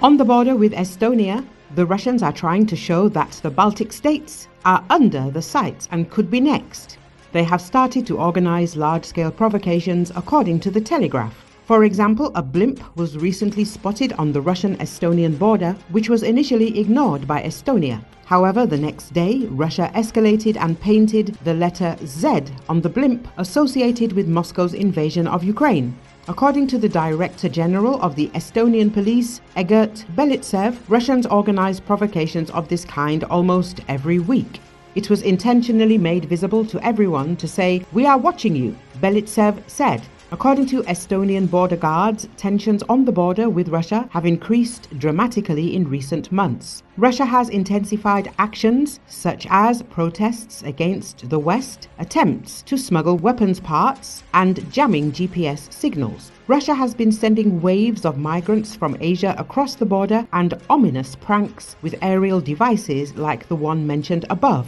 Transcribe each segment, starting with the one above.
On the border with Estonia, the Russians are trying to show that the Baltic states are under the sights and could be next. They have started to organize large-scale provocations according to the Telegraph. For example, a blimp was recently spotted on the Russian-Estonian border, which was initially ignored by Estonia. However, the next day, Russia escalated and painted the letter Z on the blimp associated with Moscow's invasion of Ukraine. According to the Director General of the Estonian police, Egert Belitsev, Russians organize provocations of this kind almost every week. It was intentionally made visible to everyone to say, "We are watching you," Belitsev said. According to Estonian border guards, tensions on the border with Russia have increased dramatically in recent months. Russia has intensified actions such as protests against the West, attempts to smuggle weapons parts, and jamming GPS signals. Russia has been sending waves of migrants from Asia across the border and ominous pranks with aerial devices like the one mentioned above.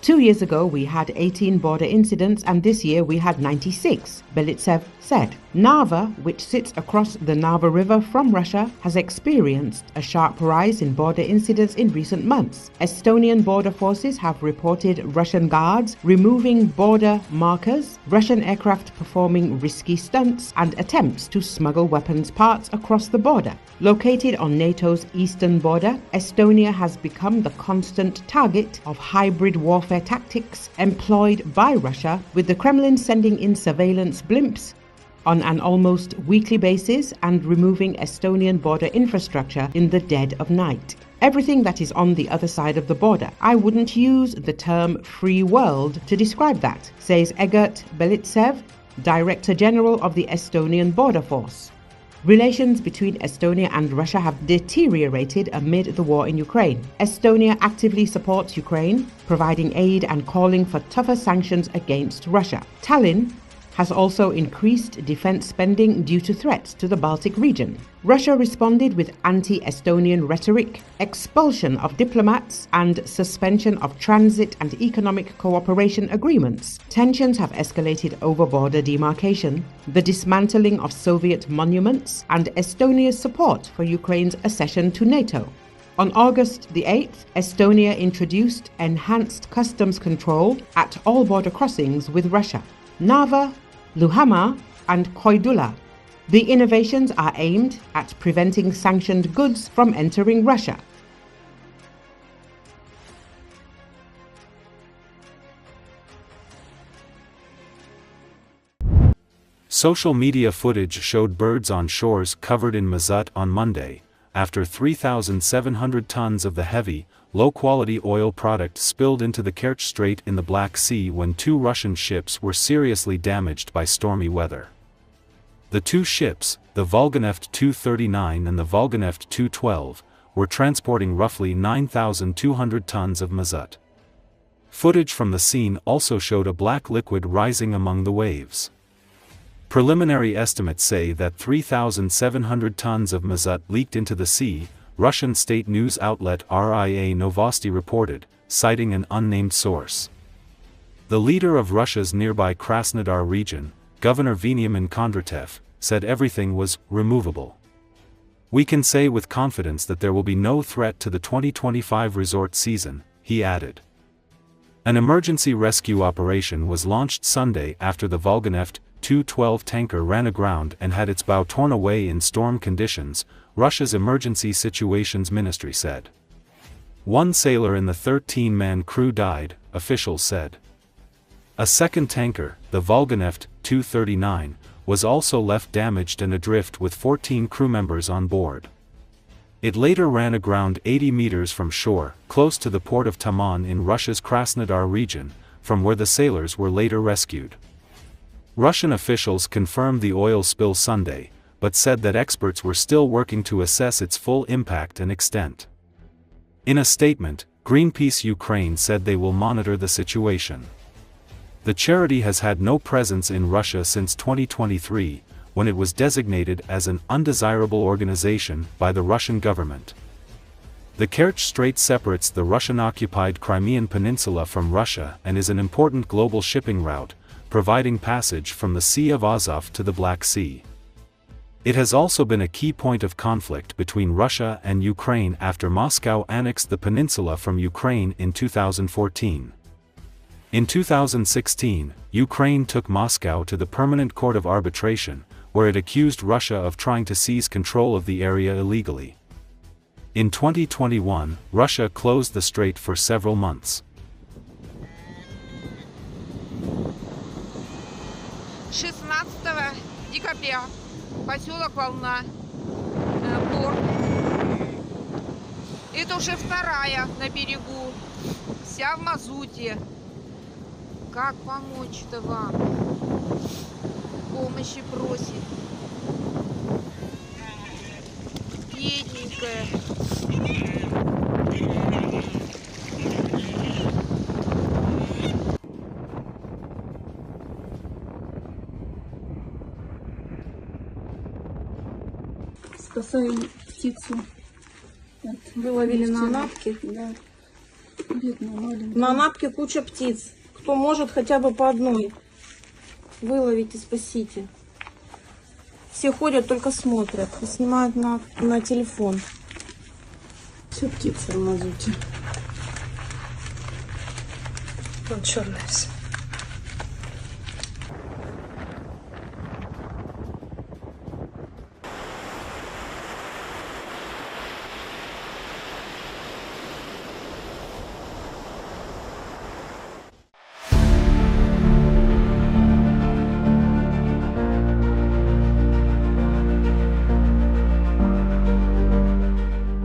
2 years ago, we had 18 border incidents, and this year we had 96, Belitsev said. Narva, which sits across the Narva River from Russia, has experienced a sharp rise in border incidents in recent months. Estonian border forces have reported Russian guards removing border markers, Russian aircraft performing risky stunts, and attempts to smuggle weapons parts across the border. Located on NATO's eastern border, Estonia has become the constant target of hybrid warfare tactics employed by Russia, with the Kremlin sending in surveillance blimps on an almost weekly basis and removing Estonian border infrastructure in the dead of night. Everything that is on the other side of the border. I wouldn't use the term free world to describe that, says Egert Belitsev, Director General of the Estonian Border Force. Relations between Estonia and Russia have deteriorated amid the war in Ukraine. Estonia actively supports Ukraine, providing aid and calling for tougher sanctions against Russia. Tallinn has also increased defense spending due to threats to the Baltic region. Russia responded with anti-Estonian rhetoric, expulsion of diplomats, and suspension of transit and economic cooperation agreements. Tensions have escalated over border demarcation, the dismantling of Soviet monuments, and Estonia's support for Ukraine's accession to NATO. On August the 8th, Estonia introduced enhanced customs control at all border crossings with Russia. Narva, Luhamaa, and Koidula. The innovations are aimed at preventing sanctioned goods from entering Russia. Social media footage showed birds on shores covered in mazut on Monday, after 3,700 tons of the heavy, low-quality oil product spilled into the Kerch Strait in the Black Sea when 2 Russian ships were seriously damaged by stormy weather. The 2 ships, the Volganeft 239 and the Volganeft 212, were transporting roughly 9,200 tons of mazut. Footage from the scene also showed a black liquid rising among the waves. Preliminary estimates say that 3,700 tons of mazut leaked into the sea, Russian state news outlet RIA Novosti reported, citing an unnamed source. The leader of Russia's nearby Krasnodar region, Governor Veniamin Kondratev, said everything was removable. "We can say with confidence that there will be no threat to the 2025 resort season," he added. An emergency rescue operation was launched Sunday after the Volganeft 212 tanker ran aground and had its bow torn away in storm conditions, Russia's Emergency Situations Ministry said. 1 sailor in the 13-man crew died, officials said. A second tanker, the Volganeft 239, was also left damaged and adrift with 14 crew members on board. It later ran aground 80 meters from shore, close to the port of Taman in Russia's Krasnodar region, from where the sailors were later rescued. Russian officials confirmed the oil spill Sunday, but said that experts were still working to assess its full impact and extent. In a statement, Greenpeace Ukraine said they will monitor the situation. The charity has had no presence in Russia since 2023, when it was designated as an undesirable organization by the Russian government. The Kerch Strait separates the Russian-occupied Crimean Peninsula from Russia and is an important global shipping route, providing passage from the Sea of Azov to the Black Sea. It has also been a key point of conflict between Russia and Ukraine after Moscow annexed the peninsula from Ukraine in 2014. In 2016, Ukraine took Moscow to the Permanent Court of Arbitration, where it accused Russia of trying to seize control of the area illegally. In 2021, Russia closed the strait for several months. 16 декабря, поселок Волна, порт. Это уже вторая на берегу, вся в мазуте. Как помочь-то вам? Помощи просит. Бедненькая. Спасаем птицу. Вот. Выловили на анапке. Да. На анапке куча птиц. Кто может хотя бы по одной, выловите, спасите. Все ходят, только смотрят и снимают на телефон. Все птицы в мазуте. Вот черная вся.